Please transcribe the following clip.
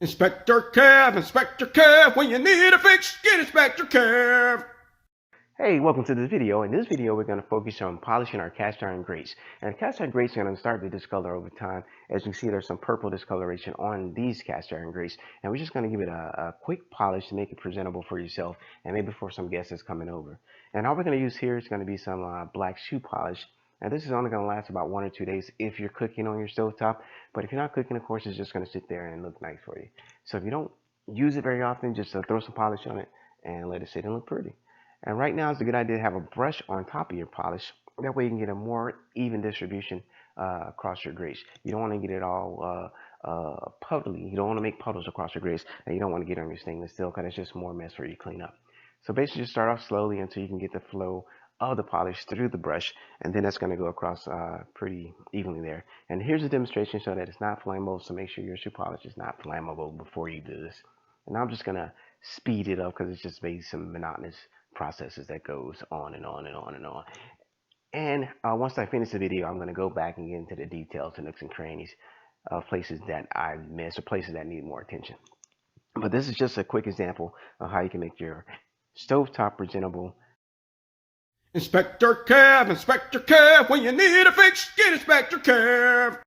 InspectorKev, when you need a fix, get InspectorKev. Hey, welcome to this video. In this video, we're going to focus on polishing our cast iron grates. And cast iron grates are going to start to discolor over time. As you can see, there's some purple discoloration on these cast iron grates. And we're just going to give it a quick polish to make it presentable for yourself and maybe for some guests that's coming over. And all we're going to use here is going to be some black shoe polish. And this is only going to last about 1 or 2 days if you're cooking on your stovetop. But if you're not cooking, of course, it's just going to sit there and look nice for you. So if you don't use it very often, just throw some polish on it and let it sit and look pretty. And right now it's a good idea to have a brush on top of your polish. That way you can get a more even distribution across your grates. You don't want to get it all puddly. You don't want to make puddles across your grates, and you don't want to get on your stainless steel because it's just more mess for you to clean up. So basically just start off slowly until you can get the flow of the polish through the brush, and then that's going to go across pretty evenly there. And here's a demonstration so that it's not flammable, so make sure your shoe polish is not flammable before you do this. And I'm just going to speed it up because it's just basically some monotonous processes that goes on and on and on and on. And once I finish the video, I'm going to go back and get into the details and nooks and crannies of places that I missed or places that need more attention. But this is just a quick example of how you can make your stovetop presentable. InspectorKev, when you need a fix, get InspectorKev.